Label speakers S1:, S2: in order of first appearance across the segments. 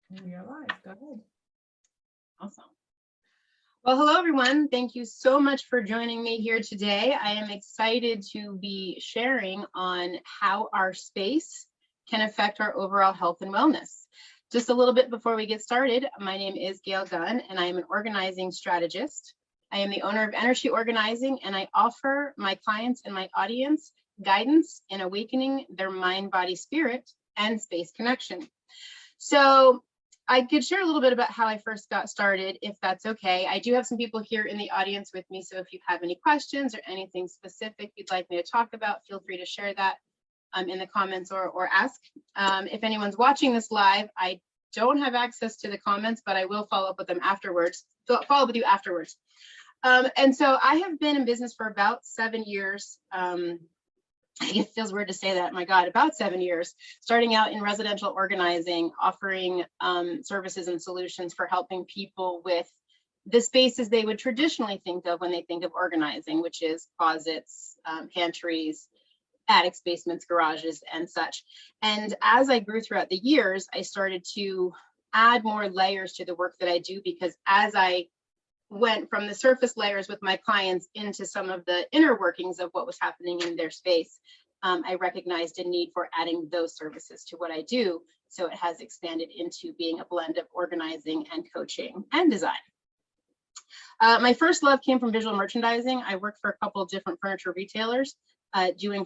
S1: We are live. Go ahead.
S2: Awesome. Well, hello, everyone. Thank you so much for joining me here today. I am excited to be sharing on how our space can affect our overall health and wellness. Just a little bit before we get started, my name is Gayle Gunn, and I am an organizing strategist. I am the owner of Energy Organizing, and I offer my clients and my audience guidance in awakening their mind, body, spirit, and space connection. So I could share a little bit about how I first got started, if that's okay. I do have some people here in the audience with me, so if you have any questions or anything specific you'd like me to talk about, feel free to share that in the comments or ask. If anyone's watching this live, I don't have access to the comments, but I will follow up with them afterwards. Follow up with you afterwards. And so I have been in business for about 7 years. It feels weird to say that, my God, about 7 years, starting out in residential organizing, offering services and solutions for helping people with the spaces they would traditionally think of when they think of organizing, which is closets, pantries, attics, basements, garages, and such. And as I grew throughout the years, I started to add more layers to the work that I do, because as I went from the surface layers with my clients into some of the inner workings of what was happening in their space, I recognized a need for adding those services to what I do. So it has expanded into being a blend of organizing and coaching and design. My first love came from visual merchandising. I worked for a couple of different furniture retailers, doing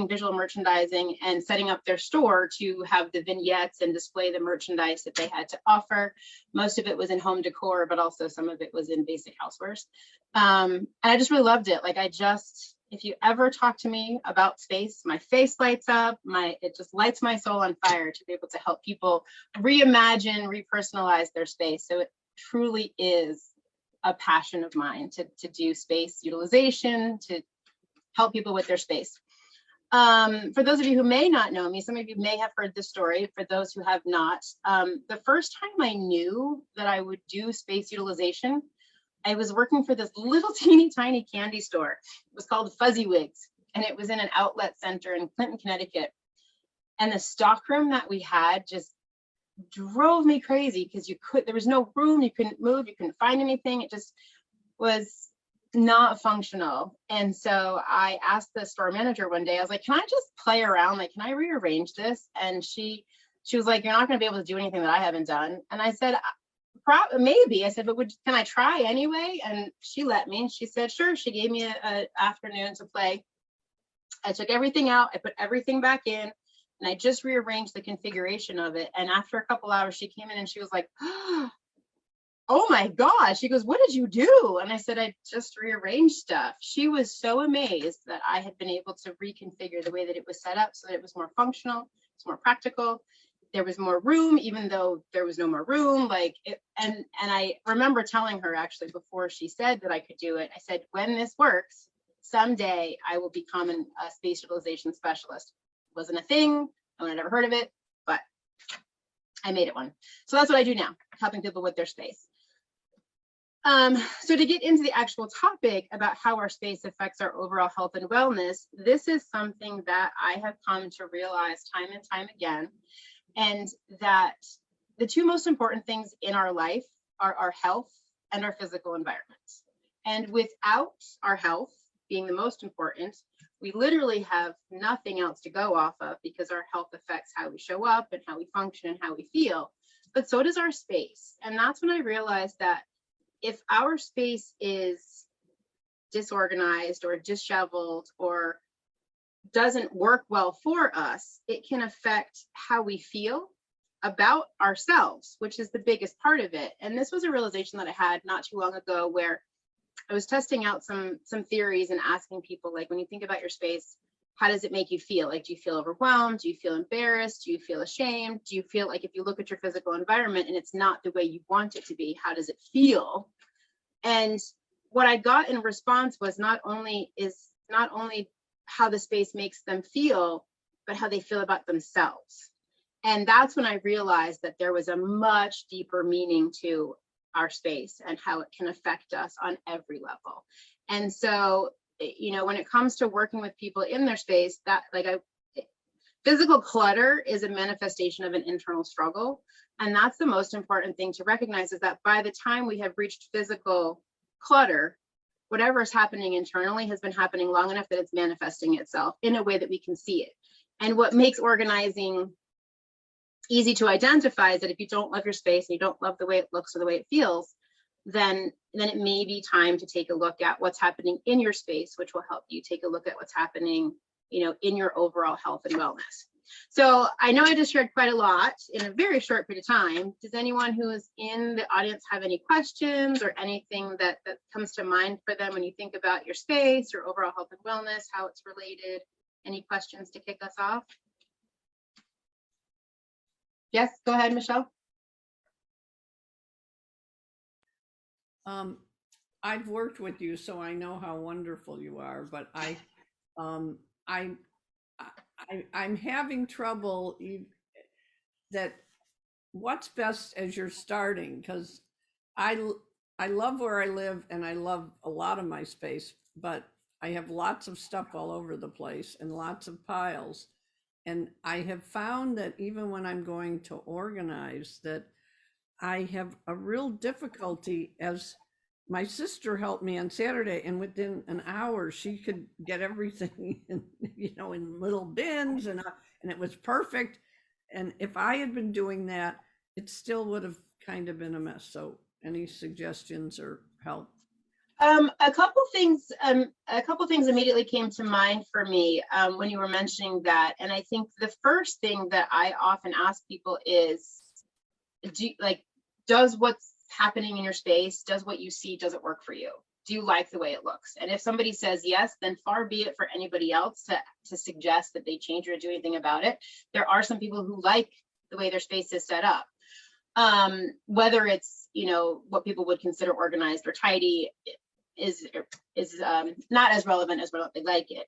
S2: visual merchandising and setting up their store to have the vignettes and display the merchandise that they had to offer. Most of it was in home decor, but also some of it was in basic housewares. And I just really loved it. If you ever talk to me about space, my face lights up, it just lights my soul on fire to be able to help people reimagine, repersonalize their space. So it truly is a passion of mine to do space utilization, to help people with their space. For those of you who may not know me, some of you may have heard this story. For those who have not, the first time I knew that I would do space utilization, I was working for this little teeny tiny candy store. It was called Fuzzy Wigs, and it was in an outlet center in Clinton, Connecticut. And the stockroom that we had just drove me crazy, because there was no room, you couldn't move, you couldn't find anything. It just was not functional. And so I asked the store manager one day, I was like, can I just play around? Like, can I rearrange this? And she was like, you're not going to be able to do anything that I haven't done. And I said, maybe. I said, but can I try anyway? And she let me. She said, sure. She gave me an afternoon to play. I took everything out, I put everything back in, and I just rearranged the configuration of it. And after a couple hours, she came in and she was like, oh my gosh. She goes, what did you do? And I said, I just rearranged stuff. She was so amazed that I had been able to reconfigure the way that it was set up so that it was more functional, it's more practical. There was more room, even though there was no more room. And I remember telling her, actually, before she said that I could do it, I said, when this works, someday I will become a space utilization specialist. It wasn't a thing. No one had ever heard of it, but I made it one. So that's what I do now, helping people with their space. So to get into the actual topic about how our space affects our overall health and wellness, this is something that I have come to realize time and time again. And that the two most important things in our life are our health and our physical environment. And without our health being the most important, we literally have nothing else to go off of, because our health affects how we show up and how we function and how we feel. But so does our space. And that's when I realized that if our space is disorganized or disheveled or doesn't work well for us, it can affect how we feel about ourselves, which is the biggest part of it. And this was a realization that I had not too long ago, where I was testing out some theories and asking people, like, when you think about your space, how does it make you feel? Like, do you feel overwhelmed? Do you feel embarrassed? Do you feel ashamed? Do you feel like, if you look at your physical environment and it's not the way you want it to be, how does it feel? And what I got in response was not only how the space makes them feel, but how they feel about themselves. And that's when I realized that there was a much deeper meaning to our space and how it can affect us on every level. And so, when it comes to working with people in their space, physical clutter is a manifestation of an internal struggle. And that's the most important thing to recognize, is that by the time we have reached physical clutter, whatever is happening internally has been happening long enough that it's manifesting itself in a way that we can see it. And what makes organizing easy to identify is that if you don't love your space and you don't love the way it looks or the way it feels, then it may be time to take a look at what's happening in your space, which will help you take a look at what's happening, in your overall health and wellness. So I know I just shared quite a lot in a very short period of time. Does anyone who is in the audience have any questions or anything that comes to mind for them when you think about your space, your overall health and wellness, how it's related? Any questions to kick us off? Yes, go ahead, Michelle.
S1: I've worked with you, so I know how wonderful you are, but I'm having trouble that what's best as you're starting, because I love where I live and I love a lot of my space, but I have lots of stuff all over the place and lots of piles. And I have found that even when I'm going to organize, that I have a real difficulty, as my sister helped me on Saturday, and within an hour she could get everything in little bins, and it was perfect. And if I had been doing that, it still would have kind of been a mess. So any suggestions or help?
S2: A couple things immediately came to mind for me when you were mentioning that. And I think the first thing that I often ask people is, does what's happening in your space, does what you see, does it work for you? Do you like the way it looks? And if somebody says yes, then far be it for anybody else to suggest that they change or do anything about it. There are some people who like the way their space is set up. Whether it's, what people would consider organized or tidy is not as relevant as whether they like it.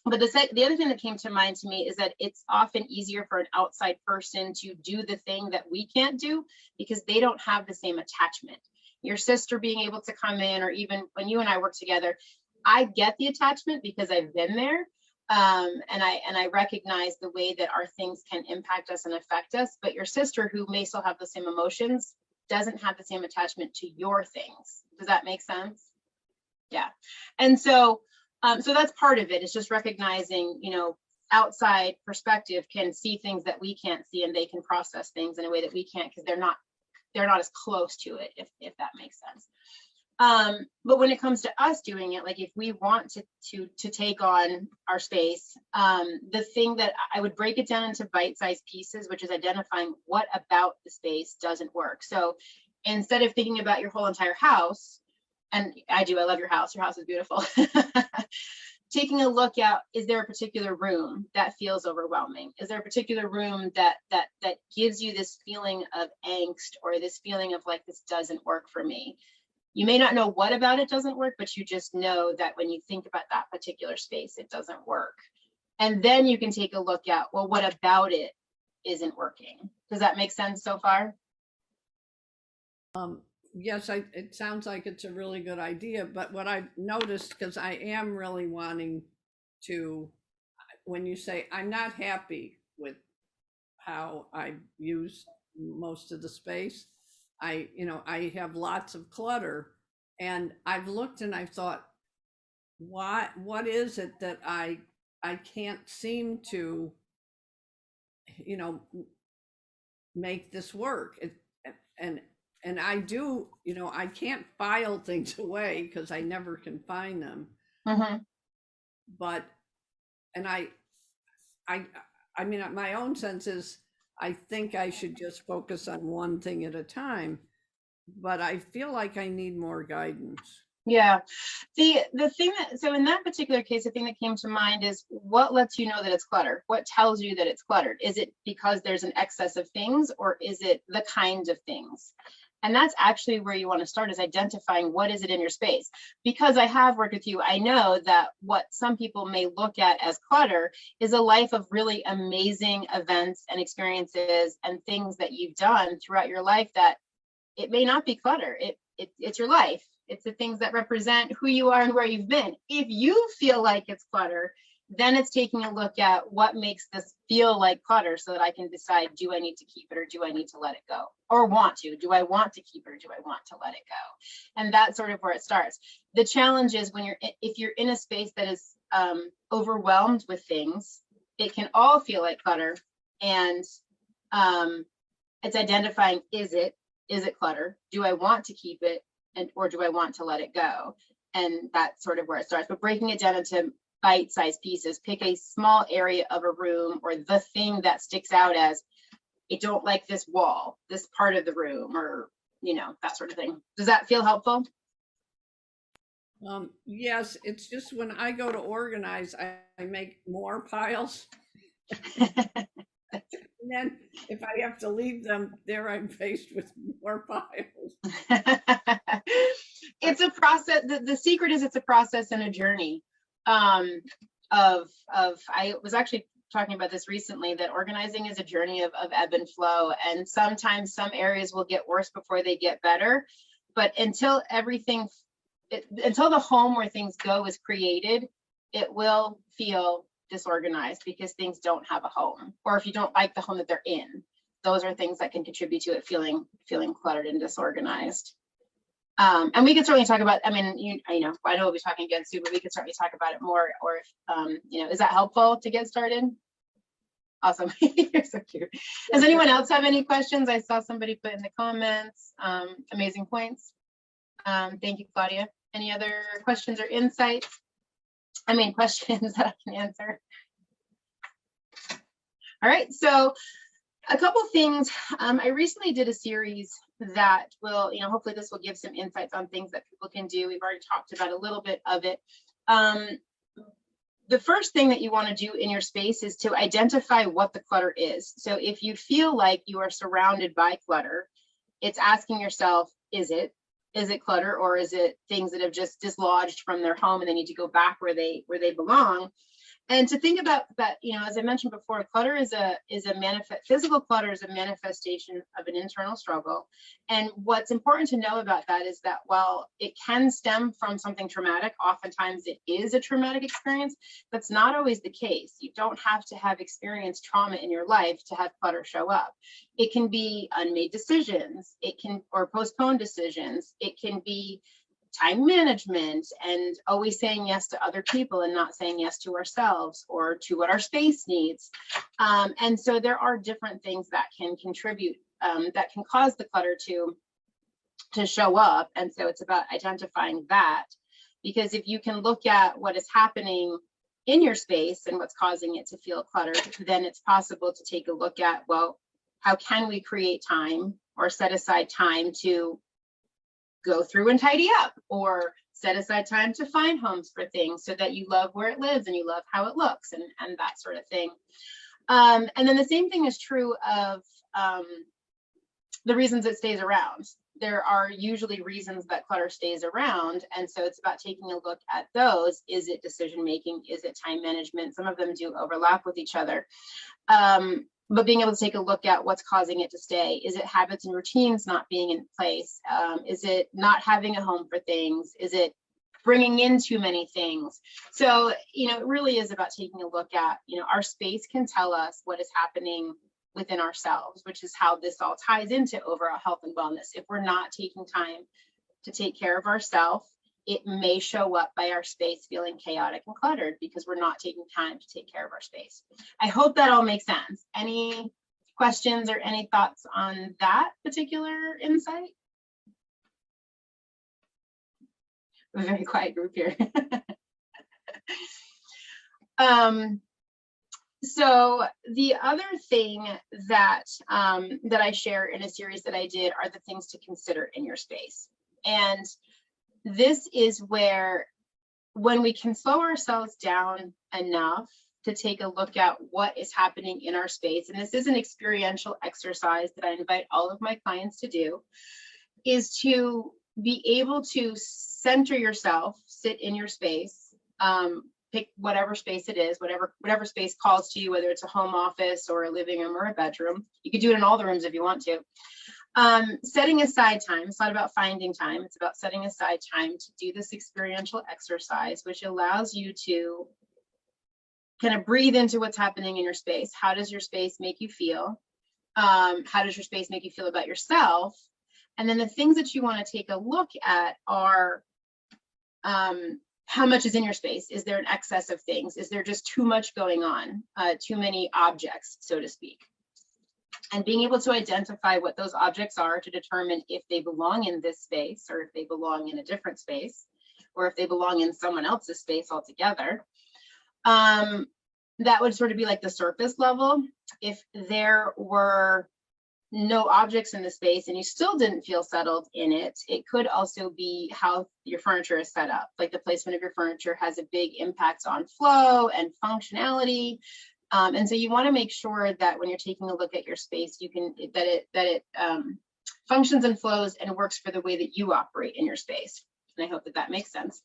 S2: But the other thing that came to mind to me is that it's often easier for an outside person to do the thing that we can't do because they don't have the same attachment. Your sister being able to come in, or even when you and I work together, I get the attachment because I've been there. And I recognize the way that our things can impact us and affect us. But your sister, who may still have the same emotions, doesn't have the same attachment to your things. Does that make sense? Yeah. And so that's part of it. It's just recognizing, outside perspective can see things that we can't see, and they can process things in a way that we can't because they're not as close to it, if that makes sense. But when it comes to us doing it, like if we want to take on our space, the thing that I would break it down into bite-sized pieces, which is identifying what about the space doesn't work. So instead of thinking about your whole entire house, and I love your house is beautiful. Taking a look at, is there a particular room that feels overwhelming? Is there a particular room that gives you this feeling of angst, or this feeling of like, this doesn't work for me? You may not know what about it doesn't work, but you just know that when you think about that particular space, it doesn't work. And then you can take a look at, well, what about it isn't working? Does that make sense so far?
S1: Yes, it sounds like it's a really good idea, but what I've noticed, because I am really wanting to, when you say I'm not happy with how I use most of the space, I have lots of clutter, and I've looked and I've thought, what is it that I can't seem to, make this work? And I do, I can't file things away because I never can find them.
S2: Mm-hmm.
S1: But, and I mean, my own sense is, I think I should just focus on one thing at a time, but I feel like I need more guidance.
S2: Yeah. The thing so in that particular case, the thing that came to mind is, what lets you know that it's cluttered? What tells you that it's cluttered? Is it because there's an excess of things, or is it the kind of things? And that's actually where you want to start, is identifying what is it in your space. Because I have worked with you, I know that what some people may look at as clutter is a life of really amazing events and experiences and things that you've done throughout your life, that it may not be clutter. It's your life. It's the things that represent who you are and where you've been. If you feel like it's clutter, Then it's taking a look at what makes this feel like clutter so that I can decide, do I need to keep it or do I need to let it go? Or do I want to keep it or do I want to let it go? And that's sort of where it starts. The challenge is if you're in a space that is overwhelmed with things, it can all feel like clutter. And it's identifying, is it clutter? Do I want to keep it or do I want to let it go? And that's sort of where it starts. But breaking it down into bite-sized pieces, pick a small area of a room or the thing that sticks out as, I don't like this wall, this part of the room, or, that sort of thing. Does that feel helpful?
S1: Yes, it's just when I go to organize, I make more piles. And then if I have to leave them there, I'm faced with more piles.
S2: It's a process. The secret is it's a process and a journey. I was actually talking about this recently, that organizing is a journey of ebb and flow. And sometimes some areas will get worse before they get better. But until the home where things go is created, it will feel disorganized because things don't have a home, or if you don't like the home that they're in, those are things that can contribute to it feeling cluttered and disorganized. And we could certainly talk about, I know we'll be talking again soon, but we could certainly talk about it more, or if, is that helpful to get started? Awesome. You're so cute. Does anyone else have any questions? I saw somebody put in the comments, amazing points. Thank you, Claudia. Any other questions or insights? Questions that I can answer. All right, so a couple things. I recently did a series that will, hopefully this will give some insights on things that people can do. We've already talked about a little bit of it. The first thing that you want to do in your space is to identify what the clutter is. So if you feel like you are surrounded by clutter, it's asking yourself, is it clutter, or is it things that have just dislodged from their home and they need to go back where they belong? And to think about that, as I mentioned before, clutter physical clutter is a manifestation of an internal struggle. And what's important to know about that is that while it can stem from something traumatic, oftentimes it is a traumatic experience. That's not always the case. You don't have to have experienced trauma in your life to have clutter show up. It can be unmade decisions, or postponed decisions. It can be time management and always saying yes to other people and not saying yes to ourselves or to what our space needs. And so there are different things that can contribute, that can cause the clutter to show up. And so it's about identifying that, because if you can look at what is happening in your space and what's causing it to feel cluttered, then it's possible to take a look at, well, how can we create time or set aside time to go through and tidy up, or set aside time to find homes for things so that you love where it lives and you love how it looks and that sort of thing. And then the same thing is true of the reasons it stays around. There are usually reasons that clutter stays around. And so it's about taking a look at those. Is it decision making? Is it time management? Some of them do overlap with each other. But being able to take a look at what's causing it to stay. Is it habits and routines not being in place? Is it not having a home for things? Is it bringing in too many things? So, it really is about taking a look at, our space can tell us what is happening within ourselves, which is how this all ties into overall health and wellness. If we're not taking time to take care of ourselves, it may show up by our space feeling chaotic and cluttered because we're not taking time to take care of our space. I hope that all makes sense. Any questions or any thoughts on that particular insight? A very quiet group here. So the other thing that I share in a series that I did are the things to consider in your space. And this is where, when we can slow ourselves down enough to take a look at what is happening in our space, and this is an experiential exercise that I invite all of my clients to do, is to be able to center yourself, sit in your space, pick whatever space it is, whatever space calls to you, whether it's a home office or a living room or a bedroom. You could do it in all the rooms if you want to. Setting aside time. It's not about finding time. It's about setting aside time to do this experiential exercise, which allows you to kind of breathe into what's happening in your space. How does your space make you feel? How does your space make you feel about yourself? And then the things that you want to take a look at are how much is in your space? Is there an excess of things? Is there just too much going on? Too many objects, so to speak? And being able to identify what those objects are to determine if they belong in this space, or if they belong in a different space, or if they belong in someone else's space altogether. That would sort of be like the surface level. If there were no objects in the space and you still didn't feel settled in it, it could also be how your furniture is set up. Like the placement of your furniture has a big impact on flow and functionality. And so you want to make sure that when you're taking a look at your space, you can that it functions and flows and works for the way that you operate in your space. And I hope that makes sense.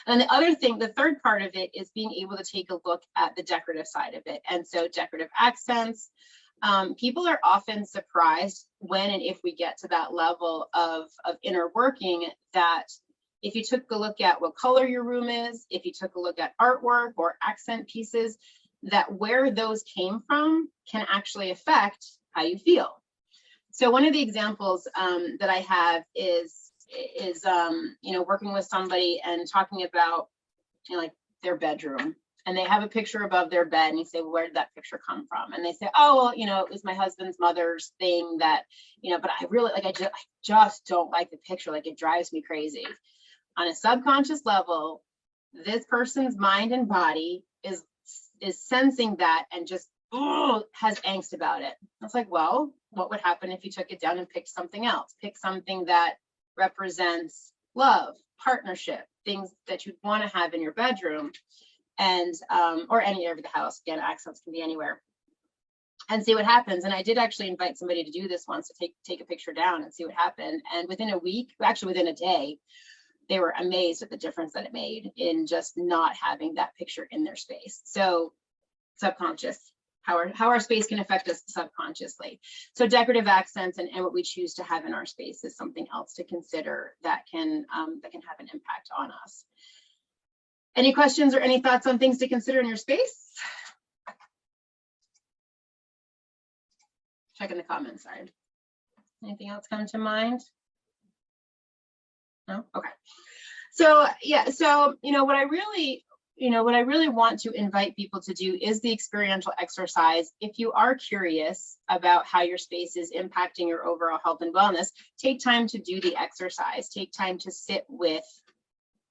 S2: And the other thing, the third part of it is being able to take a look at the decorative side of it. And so decorative accents, people are often surprised when and if we get to that level of inner working, that if you took a look at what color your room is, if you took a look at artwork or accent pieces, that where those came from can actually affect how you feel. So one of the examples that I have is working with somebody and talking about like their bedroom, and they have a picture above their bed, and you say, well, where did that picture come from? And they say, oh, well, it was my husband's mother's thing that, but I really I just don't like the picture. Like, it drives me crazy. On a subconscious level, this person's mind and body is sensing that and just has angst about it. It's like, well, what would happen if you took it down and picked something else? Pick something that represents love, partnership, things that you'd want to have in your bedroom, and or any area of the house. Again, accents can be anywhere, and see what happens. And I did actually invite somebody to do this once, to take a picture down and see what happened. And within a week, actually within a day, they were amazed at the difference that it made in just not having that picture in their space. So subconscious, how our space can affect us subconsciously. So decorative accents and what we choose to have in our space is something else to consider that can have an impact on us. Any questions or any thoughts on things to consider in your space? Check in the comments, sorry. Anything else come to mind? No? Okay. So yeah, so what I really want to invite people to do is the experiential exercise. If you are curious about how your space is impacting your overall health and wellness, take time to do the exercise. Take time to sit with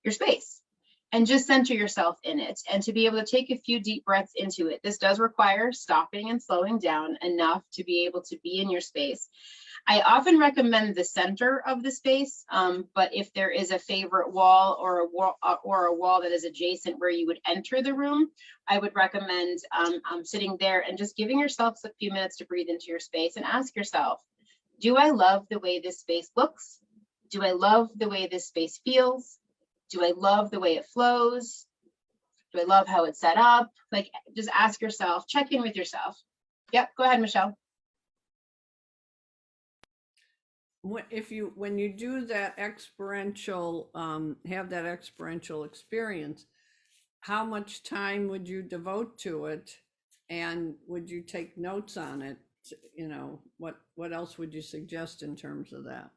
S2: your space and just center yourself in it, and to be able to take a few deep breaths into it. This does require stopping and slowing down enough to be able to be in your space. I often recommend the center of the space, but if there is a favorite wall or a wall that is adjacent where you would enter the room, I would recommend sitting there and just giving yourself a few minutes to breathe into your space and ask yourself, do I love the way this space looks? Do I love the way this space feels? Do I love the way it flows? Do I love how it's set up? Like, just ask yourself, check in with yourself. Yep, go ahead, Michelle.
S1: When you do that experiential, have that experiential experience, how much time would you devote to it, and would you take notes on it? What else would you suggest in terms of that?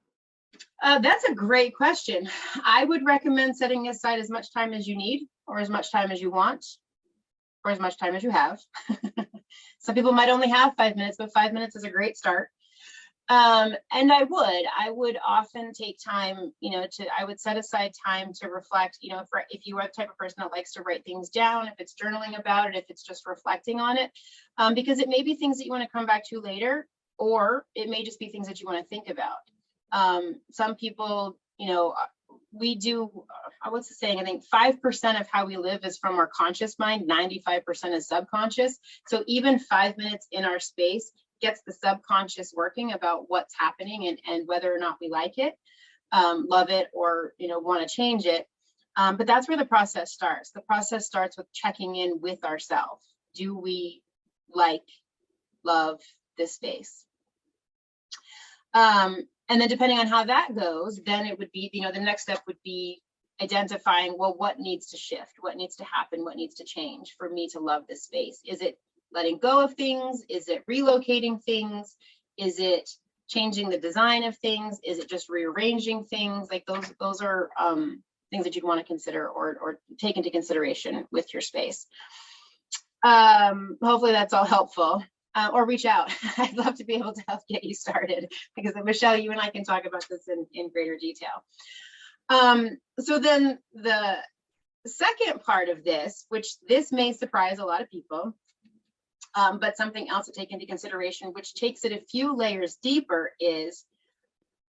S2: That's a great question. I would recommend setting aside as much time as you need, or as much time as you want, or as much time as you have. Some people might only have 5 minutes, but 5 minutes is a great start. And I would often take time, I would set aside time to reflect, if you are the type of person that likes to write things down, if it's journaling about it, if it's just reflecting on it, because it may be things that you want to come back to later, or it may just be things that you want to think about. Some people, we do, what's the saying? I think 5% of how we live is from our conscious mind, 95% is subconscious. So even 5 minutes in our space gets the subconscious working about what's happening and whether or not we like it, love it, or want to change it. But that's where the process starts. The process starts with checking in with ourselves. Do we love this space? And then depending on how that goes, then it would be, the next step would be identifying, well, what needs to shift, what needs to happen, what needs to change for me to love this space. Is it letting go of things? Is it relocating things? Is it changing the design of things? Is it just rearranging things? Like those are things that you'd want to consider or take into consideration with your space. Hopefully that's all helpful. Or reach out. I'd love to be able to help get you started, because Michelle, you and I can talk about this in greater detail. So then the second part of this, which this may surprise a lot of people, but something else to take into consideration, which takes it a few layers deeper, is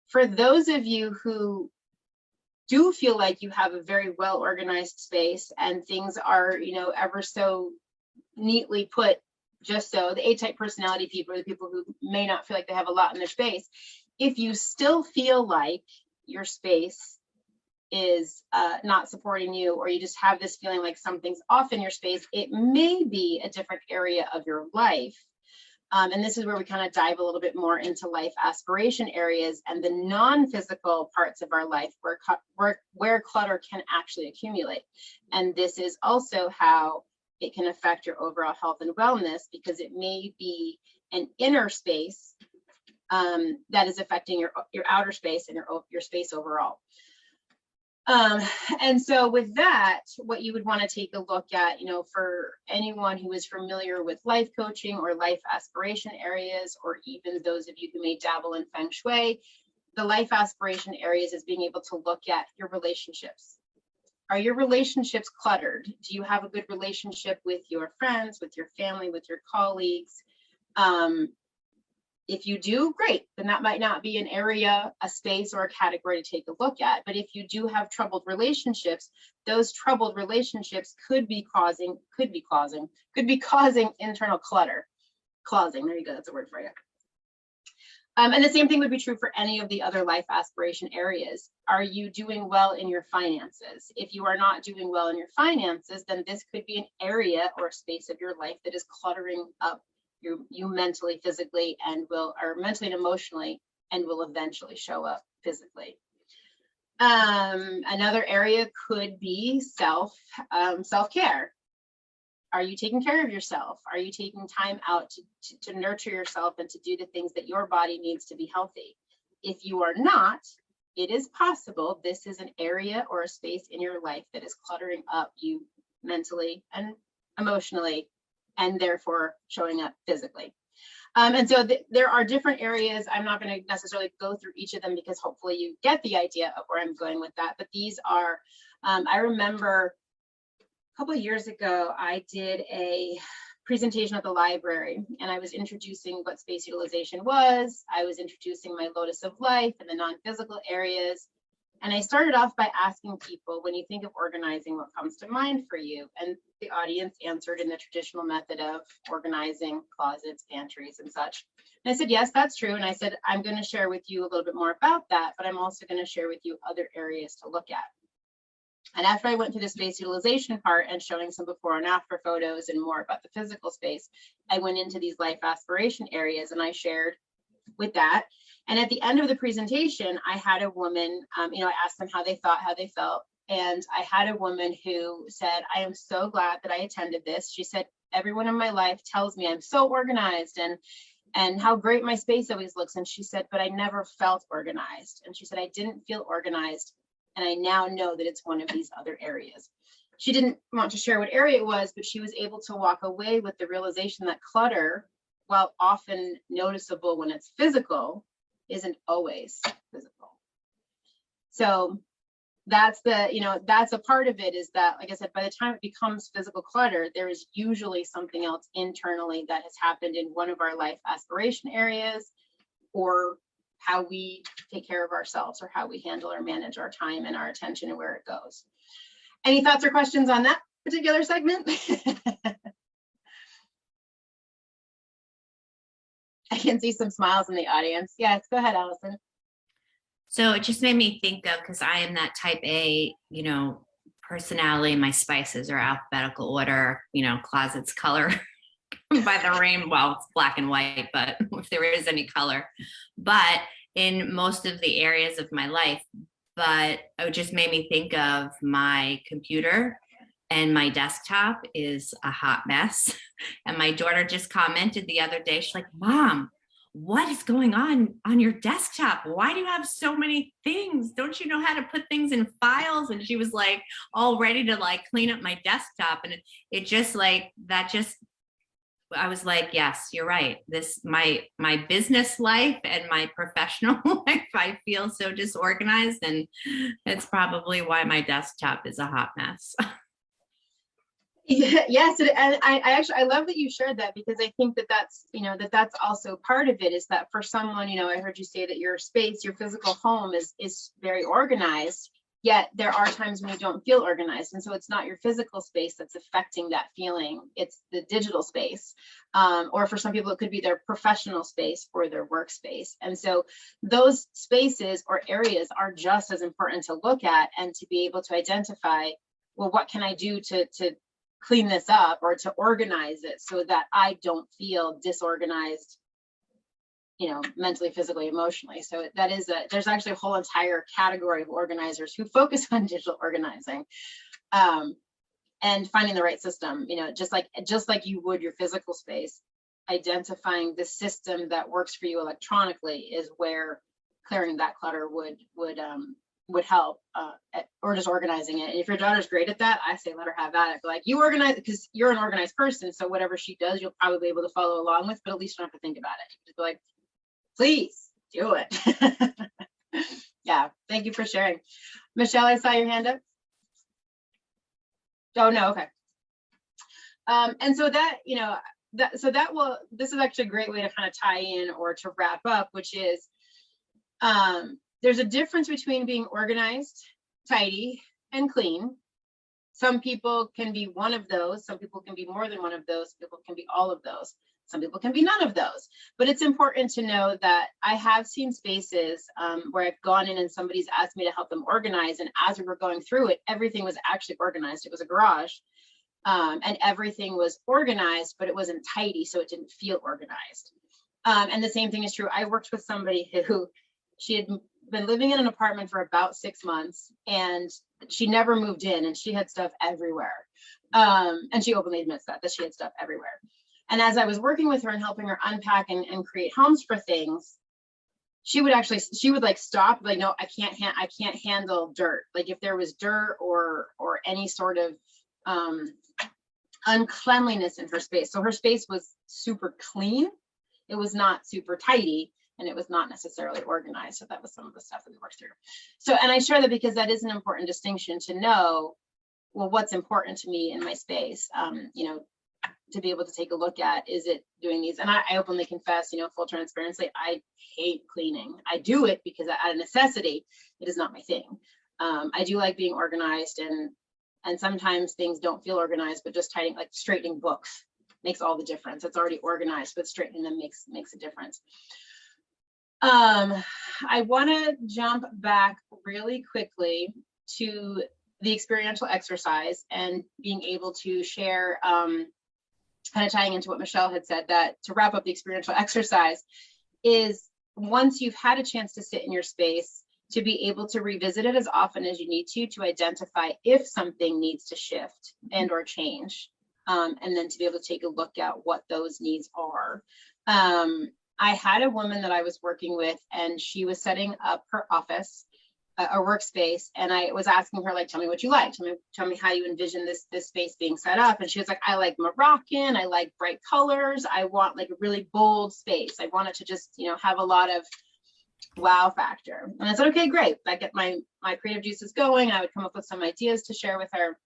S2: for those of you who do feel like you have a very well organized space and things are, ever so neatly put, just so the A-type personality people are the people who may not feel like they have a lot in their space. If you still feel like your space is not supporting you, or you just have this feeling like something's off in your space, it may be a different area of your life. And this is where we kind of dive a little bit more into life aspiration areas and the non-physical parts of our life where clutter can actually accumulate. And this is also how it can affect your overall health and wellness, because it may be an inner space that is affecting your outer space and your space overall. And so with that, what you would want to take a look at, for anyone who is familiar with life coaching or life aspiration areas, or even those of you who may dabble in feng shui, the life aspiration areas is being able to look at your relationships. Are your relationships cluttered? Do you have a good relationship with your friends, with your family, with your colleagues? If you do, great, then that might not be an area, a space, or a category to take a look at. But if you do have troubled relationships, those troubled relationships could be causing internal clutter. Causing, there you go, that's a word for you. And the same thing would be true for any of the other life aspiration areas. Are you doing well in your finances? If you are not doing well in your finances, then this could be an area or a space of your life that is cluttering up you mentally, physically, or mentally and emotionally, and will eventually show up physically. Another area could be self-care. Are you taking care of yourself? Are you taking time out to nurture yourself and to do the things that your body needs to be healthy? If you are not, it is possible this is an area or a space in your life that is cluttering up you mentally and emotionally, and therefore showing up physically. And so there are different areas. I'm not going to necessarily go through each of them, because hopefully you get the idea of where I'm going with that. But these are, I remember a couple of years ago, I did a presentation at the library, and I was introducing what space utilization was. I was introducing my lotus of life and the non-physical areas. And I started off by asking people, when you think of organizing, what comes to mind for you? And the audience answered in the traditional method of organizing closets, pantries, and such. And I said, yes, that's true. And I said, I'm going to share with you a little bit more about that, but I'm also going to share with you other areas to look at. And after I went through the space utilization part and showing some before and after photos and more about the physical space, I went into these life aspiration areas and I shared with that. And at the end of the presentation, I had a woman, I asked them how they thought, how they felt. And I had a woman who said, I am so glad that I attended this. She said, everyone in my life tells me I'm so organized and how great my space always looks. And she said, but I never felt organized. And she said, I didn't feel organized. And I now know that it's one of these other areas. She didn't want to share what area it was, but she was able to walk away with the realization that clutter, while often noticeable when it's physical, isn't always physical. So that's that's a part of it, is that, like I said, by the time it becomes physical clutter, there is usually something else internally that has happened in one of our life aspiration areas, or how we take care of ourselves, or how we handle or manage our time and our attention and where it goes. Any thoughts or questions on that particular segment? I can see some smiles in the audience. Yes, go ahead, Allison.
S3: So it just made me think of, because I am that type A, personality. My spices are alphabetical order, closets color by the rain. Well, it's black and white, but if there is any color. But in most of the areas of my life, but it just made me think of my computer, and my desktop is a hot mess. And my daughter just commented the other day, she's like, Mom, what is going on your desktop? Why do you have so many things? Don't you know how to put things in files? And she was like all ready to like clean up my desktop. And it just like that just, I was like, yes, you're right. This my business life and my professional life, I feel so disorganized, and it's probably why my desktop is a hot mess.
S2: Yeah, yes, and I actually I love that you shared that, because I think that that's, you know, that's also part of it, is that for someone, you know, I heard you say that your space, your physical home is very organized, yet there are times when you don't feel organized, and so it's not your physical space that's affecting that feeling, it's the digital space, or for some people it could be their professional space or their workspace. And so those spaces or areas are just as important to look at and to be able to identify, well, what can I do to clean this up or to organize it so that I don't feel disorganized, you know, mentally, physically, emotionally. So that is there's actually a whole entire category of organizers who focus on digital organizing, and finding the right system, you know, just like you would your physical space, identifying the system that works for you electronically is where clearing that clutter would help, or just organizing it. And if your daughter's great at that, I say let her have at it. But like, you organize, because you're an organized person, so whatever she does, you'll probably be able to follow along with, but at least you don't have to think about it. You just be like, please do it. Yeah, thank you for sharing. Michelle, I saw your hand up. Oh no, okay. And so that, you know, this is actually a great way to kind of tie in or to wrap up, which is, there's a difference between being organized, tidy, and clean. Some people can be one of those. Some people can be more than one of those. Some people can be all of those. Some people can be none of those. But it's important to know that I have seen spaces where I've gone in and somebody's asked me to help them organize. And as we were going through it, everything was actually organized. It was a garage, and everything was organized, but it wasn't tidy, so it didn't feel organized. And the same thing is true. I worked with somebody who, she had been living in an apartment for about 6 months, and she never moved in, and she had stuff everywhere. And she openly admits that she had stuff everywhere. And as I was working with her and helping her unpack and create homes for things, she would like stop, like, no, I can't handle dirt. Like if there was dirt or any sort of uncleanliness in her space. So her space was super clean. It was not super tidy, and it was not necessarily organized. So that was some of the stuff that we worked through. So, and I share that because that is an important distinction to know, well, what's important to me in my space, you know, to be able to take a look at, is it doing these? And I openly confess, you know, full transparency, I hate cleaning. I do it because out of necessity, it is not my thing. I do like being organized, and sometimes things don't feel organized, but just tidying, like straightening books makes all the difference. It's already organized, but straightening them makes a difference. I want to jump back really quickly to the experiential exercise and being able to share, kind of tying into what Michelle had said, that to wrap up the experiential exercise is, once you've had a chance to sit in your space, to be able to revisit it as often as you need to identify if something needs to shift and or change, and then to be able to take a look at what those needs are. I had a woman that I was working with, and she was setting up her office, a workspace, and I was asking her, like, tell me what you like, tell me how you envision this space being set up. And she was like, I like Moroccan, I like bright colors, I want like a really bold space, I want it to just, you know, have a lot of wow factor. And I said, okay, great. I get my creative juices going. I would come up with some ideas to share with her.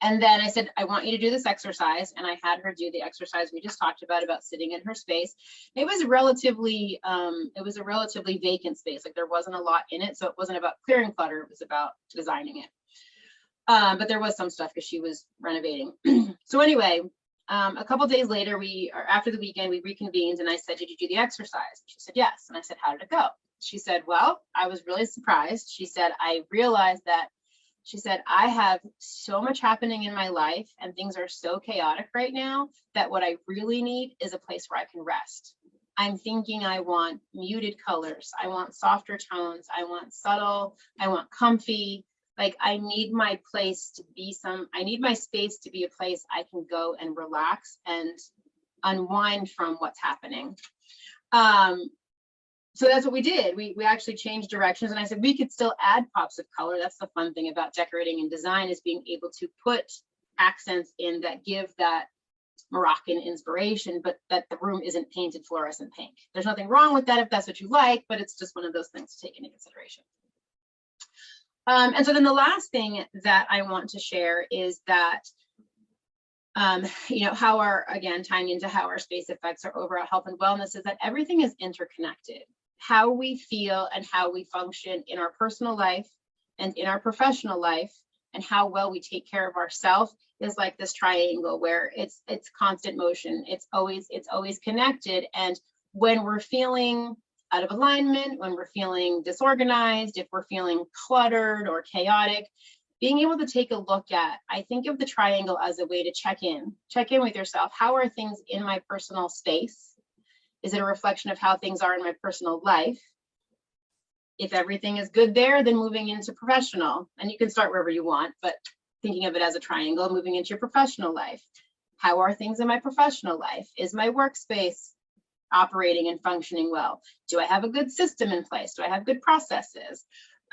S2: And then I said, I want you to do this exercise. And I had her do the exercise we just talked about sitting in her space. It was a relatively vacant space. Like there wasn't a lot in it. So it wasn't about clearing clutter. It was about designing it. But there was some stuff because she was renovating. So anyway, a couple of days later, after the weekend, we reconvened, and I said, did you do the exercise? She said, yes. And I said, how did it go? She said, well, I was really surprised. She said, I realized that, she said, I have so much happening in my life and things are so chaotic right now that what I really need is a place where I can rest. I'm thinking I want muted colors. I want softer tones. I want subtle. I want comfy. Like I need my place to be I need my space to be a place I can go and relax and unwind from what's happening. So that's what we did. We actually changed directions, and I said we could still add pops of color. That's the fun thing about decorating and design, is being able to put accents in that give that Moroccan inspiration, but that the room isn't painted fluorescent pink. There's nothing wrong with that if that's what you like, but it's just one of those things to take into consideration. And so then the last thing that I want to share is that, you know, how again, tying into how our space affects our overall health and wellness, is that everything is interconnected. How we feel and how we function in our personal life and in our professional life, and how well we take care of ourselves, is like this triangle where it's constant motion. It's always connected. And when we're feeling out of alignment, when we're feeling disorganized, if we're feeling cluttered or chaotic, being able to take a look at, I think of the triangle as a way to check in with yourself. How are things in my personal space? Is it a reflection of how things are in my personal life? If everything is good there, then moving into professional, and you can start wherever you want, but thinking of it as a triangle, moving into your professional life. How are things in my professional life? Is my workspace operating and functioning well? Do I have a good system in place? Do I have good processes?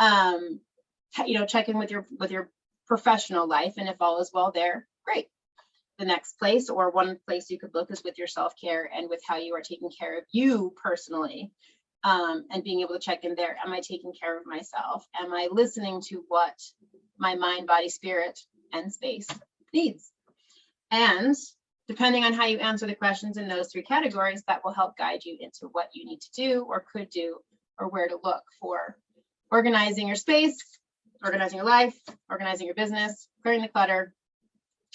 S2: You know, check in with your professional life, and if all is well there, great. The next place, or one place you could look, is with your self-care and with how you are taking care of you personally, and being able to check in there. Am I taking care of myself? Am I listening to what my mind, body, spirit, and space needs? And depending on how you answer the questions in those three categories, that will help guide you into what you need to do or could do, or where to look for organizing your space, organizing your life, organizing your business, clearing the clutter,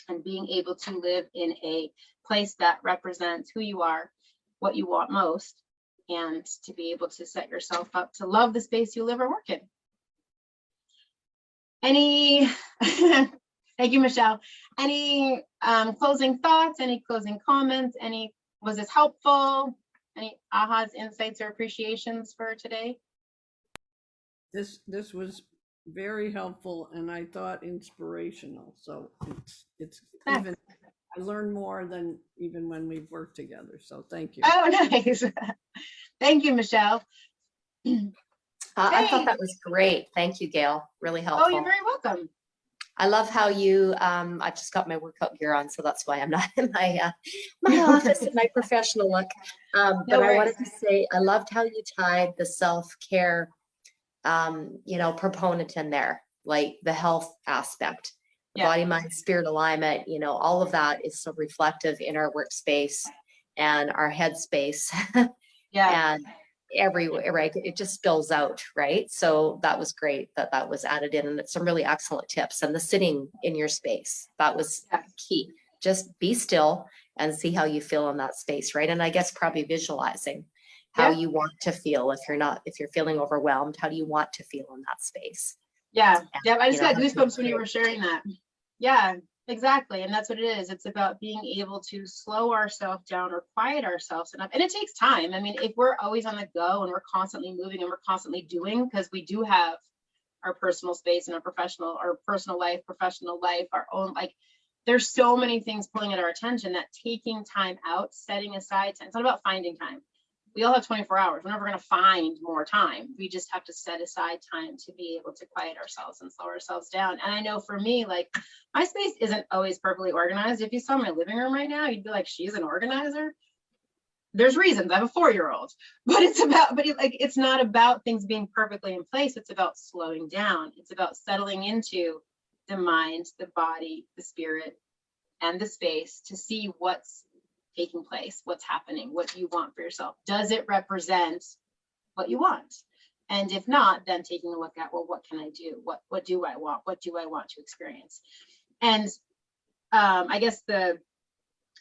S2: and being able to live in a place that represents who you are, what you want most, and to be able to set yourself up to love the space you live or work in. Thank you, Michelle. Any closing thoughts, any closing comments, was this helpful? Any ahas, insights, or appreciations for today?
S1: This was very helpful, and I thought inspirational. So it's even, I learned more than even when we've worked together. So thank you.
S2: Oh, nice. Thank you, Michelle.
S4: I thought that was great. Thank you, Gayle. Really helpful.
S2: Oh, you're very welcome.
S4: I love how you, I just got my workout gear on, so that's why I'm not in my office in my professional look. But I wanted to say, I loved how you tied the self-care, you know, proponent in there, like the health aspect, body, mind, spirit alignment, you know, all of that is so reflective in our workspace and our headspace. And everywhere, right? It just spills out, right? So that was great that was added in, and it's some really excellent tips. And the sitting in your space, that was key. Just be still and see how you feel in that space, right? And I guess probably visualizing how you want to feel. If you're feeling overwhelmed, how do you want to feel in that space?
S2: I just got goosebumps when you were sharing that. Yeah, exactly. And that's what it is. It's about being able to slow ourselves down or quiet ourselves enough. And it takes time. I mean, if we're always on the go and we're constantly moving and we're constantly doing, because we do have our personal space and our personal life, professional life, our own, like, there's so many things pulling at our attention that taking time out, setting aside time, it's not about finding time. We all have 24 hours. We're never going to find more time. We just have to set aside time to be able to quiet ourselves and slow ourselves down. And I know for me, like, my space isn't always perfectly organized. If you saw my living room right now, you'd be like, she's an organizer. There's reasons. I have a 4-year-old, but it's not about things being perfectly in place. It's about slowing down. It's about settling into the mind, the body, the spirit, and the space to see what's taking place, what's happening, what you want for yourself. Does it represent what you want? And if not, then taking a look at, well, what can I do? What do I want? What do I want to experience? And I guess I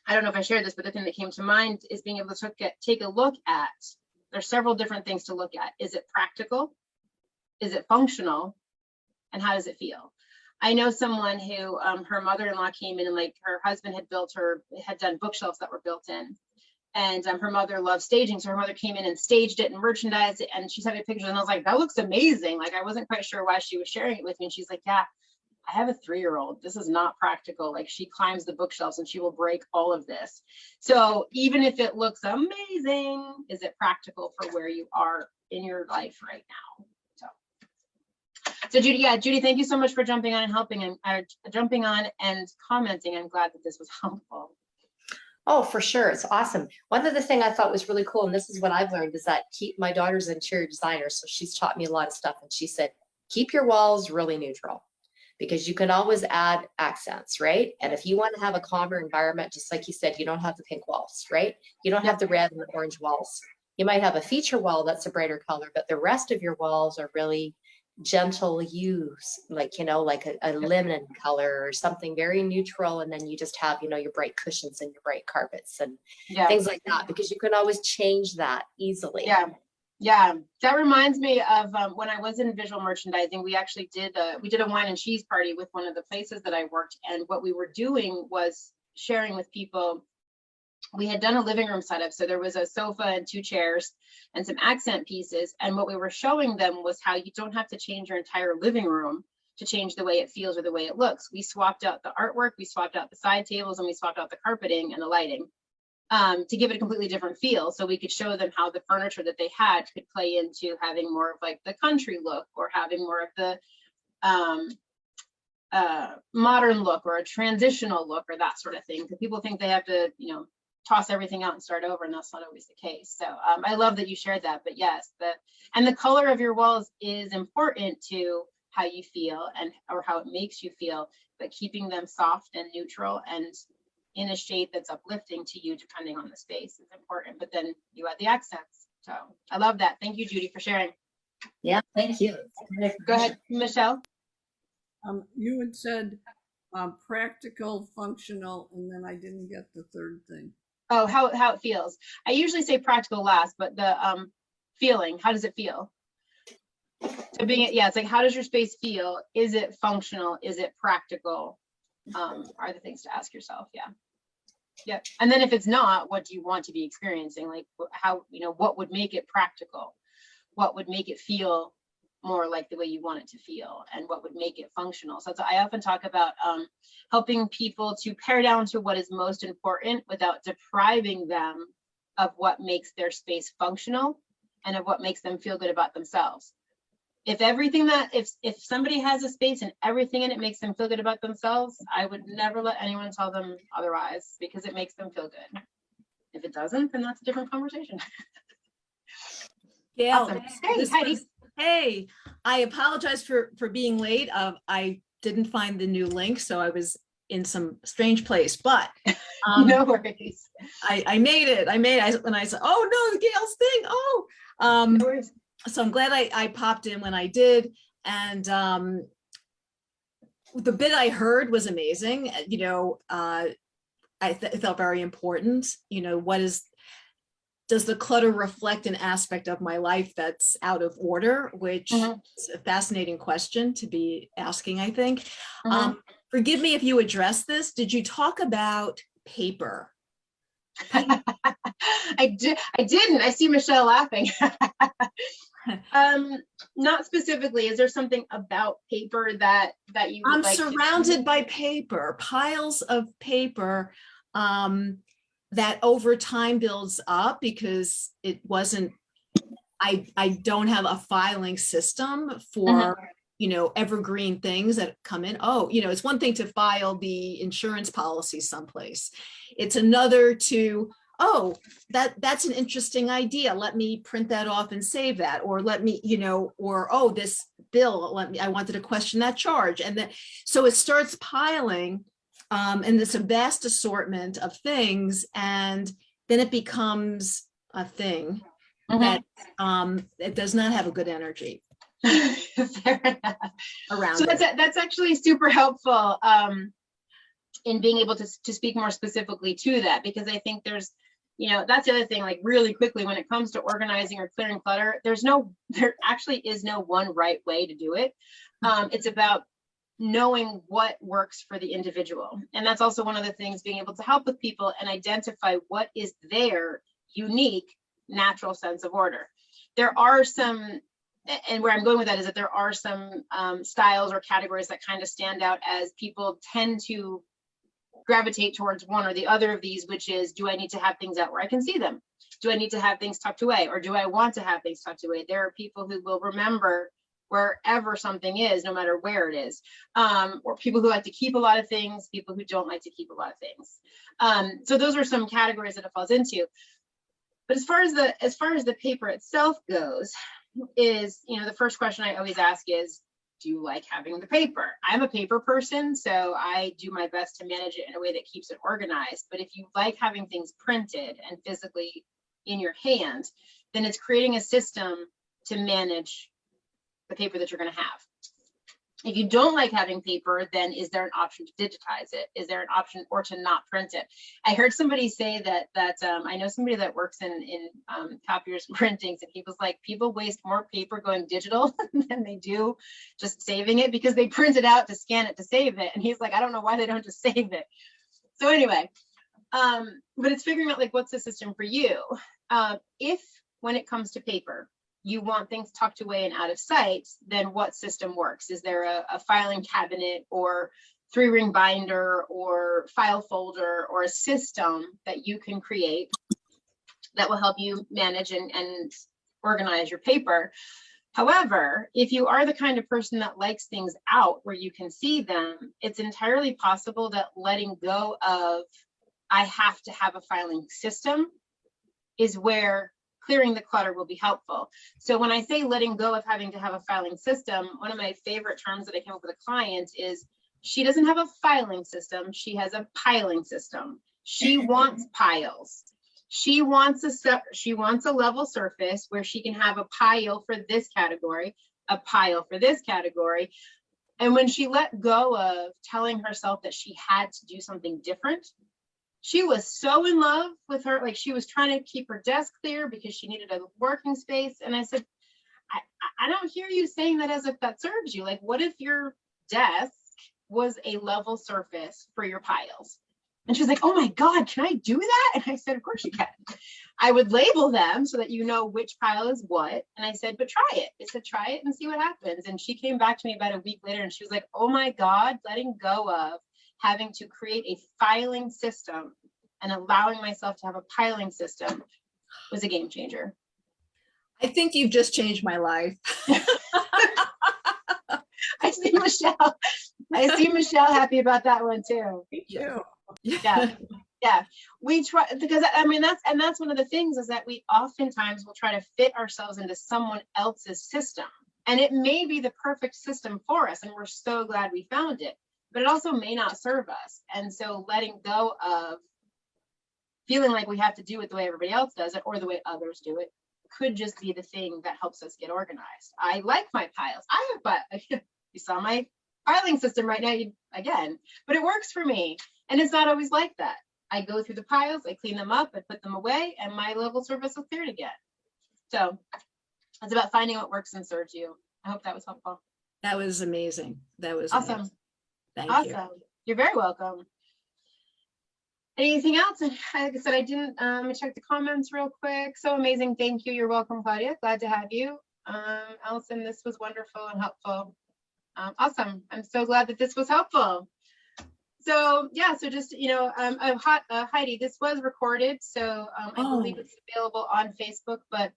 S2: don't know if I shared this, but the thing that came to mind is being able to take a look at, there's several different things to look at. Is it practical? Is it functional? And how does it feel? I know someone who her mother-in-law came in, and like her husband had done bookshelves that were built in. And her mother loves staging. So her mother came in and staged it and merchandised it. And she's having pictures. And I was like, that looks amazing. Like, I wasn't quite sure why she was sharing it with me. And she's like, yeah, I have a 3-year-old. This is not practical. Like, she climbs the bookshelves and she will break all of this. So even if it looks amazing, is it practical for where you are in your life right now? So Judy, thank you so much for jumping on and helping and jumping on and commenting. I'm glad that this was helpful.
S4: Oh, for sure. It's awesome. One other thing I thought was really cool, and this is what I've learned, is that my daughter's an interior designer. So she's taught me a lot of stuff. And she said, keep your walls really neutral, because you can always add accents, right? And if you want to have a calmer environment, just like you said, you don't have the pink walls, right? You don't have the red and the orange walls. You might have a feature wall that's a brighter color, but the rest of your walls are really gentle hues, like, you know, like a lemon color or something very neutral. And then you just have, you know, your bright cushions and your bright carpets and things like that, because you can always change that easily.
S2: Yeah, that reminds me of when I was in visual merchandising. We actually did a wine and cheese party with one of the places that I worked, and what we were doing was sharing with people. We had done a living room setup, so there was a sofa and 2 chairs and some accent pieces, and what we were showing them was how you don't have to change your entire living room to change the way it feels or the way it looks. We swapped out the artwork, we swapped out the side tables, and we swapped out the carpeting and the lighting to give it a completely different feel, so we could show them how the furniture that they had could play into having more of like the country look, or having more of the modern look, or a transitional look, or that sort of thing. Because people think they have to, you know, toss everything out and start over, and that's not always the case. So I love that you shared that. But yes, the color of your walls is important to how you feel or how it makes you feel, but keeping them soft and neutral and in a shade that's uplifting to you depending on the space is important. But then you add the accents. So I love that. Thank you, Judy, for sharing.
S4: Yeah, thank you.
S2: Go ahead, Michelle.
S1: You had said practical, functional, and then I didn't get the third thing.
S2: Oh, how it feels. I usually say practical last, but the feeling, how does it feel? So it's like, how does your space feel? Is it functional? Is it practical? Are the things to ask yourself. Yeah. And then if it's not, what do you want to be experiencing? Like, how, you know, what would make it practical? What would make it feel more like the way you want it to feel, and what would make it functional? So I often talk about helping people to pare down to what is most important without depriving them of what makes their space functional and of what makes them feel good about themselves. If somebody has a space and everything in it makes them feel good about themselves, I would never let anyone tell them otherwise, because it makes them feel good. If it doesn't, then that's a different conversation.
S5: Gayle,
S2: Awesome. Hey, Heidi.
S5: Hey, I apologize for being late. I didn't find the new link, so I was in some strange place, but
S2: no worries.
S5: I made it. And I said, oh no, Gayle's thing. Oh,
S2: No worries.
S5: so I'm glad I popped in when I did. And the bit I heard was amazing. You know, it felt very important. You know, does the clutter reflect an aspect of my life that's out of order, which is a fascinating question to be asking, I think. Forgive me if you addressed this. Did you talk about paper?
S2: I didn't. I see Michelle laughing. Not specifically. Is there something about paper that you would
S5: I'm
S2: like
S5: surrounded by paper, piles of paper that over time builds up, because it wasn't, I don't have a filing system for, you know, evergreen things that come in. Oh, you know, it's one thing to file the insurance policy someplace. It's another to, oh, that's an interesting idea. Let me print that off and save that. Or let me, you know, or, oh, this bill, I wanted to question that charge. And then, so it starts piling, and it's a vast assortment of things. And then it becomes a thing that it does not have a good energy.
S2: Fair enough.
S5: Around
S2: so
S5: it.
S2: that's actually super helpful in being able to speak more specifically to that, because I think there's, you know, that's the other thing, like really quickly, when it comes to organizing or clearing clutter, there actually is no one right way to do it. It's about knowing what works for the individual. And that's also one of the things, being able to help with people and identify what is their unique natural sense of order. There are some, and where I'm going with that is that there are some styles or categories that kind of stand out as people tend to gravitate towards one or the other of these, which is, do I need to have things out where I can see them? Do I need to have things tucked away, or do I want to have things tucked away? There are people who will remember wherever something is, no matter where it is, or people who like to keep a lot of things, people who don't like to keep a lot of things. So those are some categories that it falls into. But as far as the paper itself goes, is, the first question I always ask is, do you like having the paper? I'm a paper person, so I do my best to manage it in a way that keeps it organized. But if you like having things printed and physically in your hand, then it's creating a system to manage the paper that you're going to have. If you don't like having paper, then is there an option to digitize it? Is there an option or to not print it? I heard somebody say that I know somebody that works in copiers and printings, and he was like, people waste more paper going digital than they do just saving it, because they print it out to scan it to save it. And he's like, I don't know why they don't just save it. So anyway, but it's figuring out like, what's the system for you? If when it comes to paper, you want things tucked away and out of sight, then what system works? Is there a filing cabinet or 3-ring binder or file folder or a system that you can create that will help you manage and organize your paper? However, if you are the kind of person that likes things out where you can see them, it's entirely possible that letting go of, I have to have a filing system, is where clearing the clutter will be helpful. So when I say letting go of having to have a filing system, one of my favorite terms that I came up with a client is, she doesn't have a filing system, she has a piling system. She wants piles. She wants a level surface where she can have a pile for this category, a pile for this category. And when she let go of telling herself that she had to do something different, she was so in love with her, like she was trying to keep her desk clear because she needed a working space. And I said, I don't hear you saying that as if that serves you. Like, what if your desk was a level surface for your piles? And she was like, oh my God, can I do that? And I said, of course you can. I would label them so that you know which pile is what. And I said, but try it. I said, try it and see what happens. And she came back to me about a week later and she was like, oh my God, letting go of having to create a filing system and allowing myself to have a piling system was a game changer.
S5: I think you've just changed my life.
S2: I see Michelle happy about that one too.
S1: Me too.
S2: Yeah. We try, because I mean, that's one of the things, is that we oftentimes will try to fit ourselves into someone else's system. And it may be the perfect system for us, and we're so glad we found it, but it also may not serve us. And so letting go of feeling like we have to do it the way everybody else does it, or the way others do it, could just be the thing that helps us get organized. I like my piles. You saw my filing system right now again, but it works for me. And it's not always like that. I go through the piles, I clean them up, I put them away, and my level surface is cleared again. So it's about finding what works and serves you. I hope that was helpful.
S5: That was amazing. That was
S2: awesome.
S5: Amazing. Thank you.
S2: You're very welcome. Anything else? Like I said, I didn't check the comments real quick. So amazing. Thank you. You're welcome, Claudia. Glad to have you. Allison, this was wonderful and helpful. Awesome. I'm so glad that this was helpful. So yeah, so just, Heidi, this was recorded. So I believe it's available on Facebook, but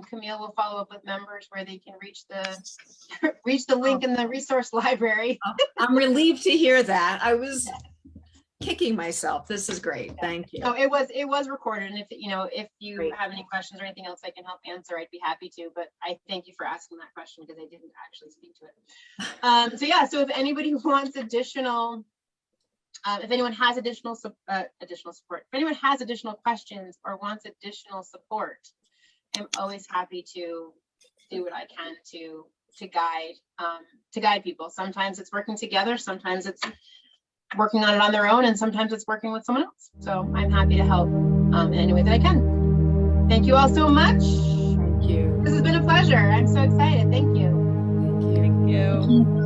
S2: Camille will follow up with members where they can reach the link in the resource library.
S5: I'm relieved to hear that. I was kicking myself. This is great. Thank you.
S2: Oh, it was recorded. And if you
S5: Great.
S2: have any questions or anything else I can help answer, I'd be happy to, but I thank you for asking that question because I didn't actually speak to it. So yeah, so if anybody wants additional, if anyone has additional support, if anyone has additional questions or wants additional support, I'm always happy to do what I can to guide people. Sometimes it's working together, sometimes it's working on it on their own, and sometimes it's working with someone else. So I'm happy to help in any way that I can. Thank you all so much.
S5: Thank you.
S2: This has been a pleasure. I'm so excited. Thank you.
S5: Thank you.
S1: Thank you.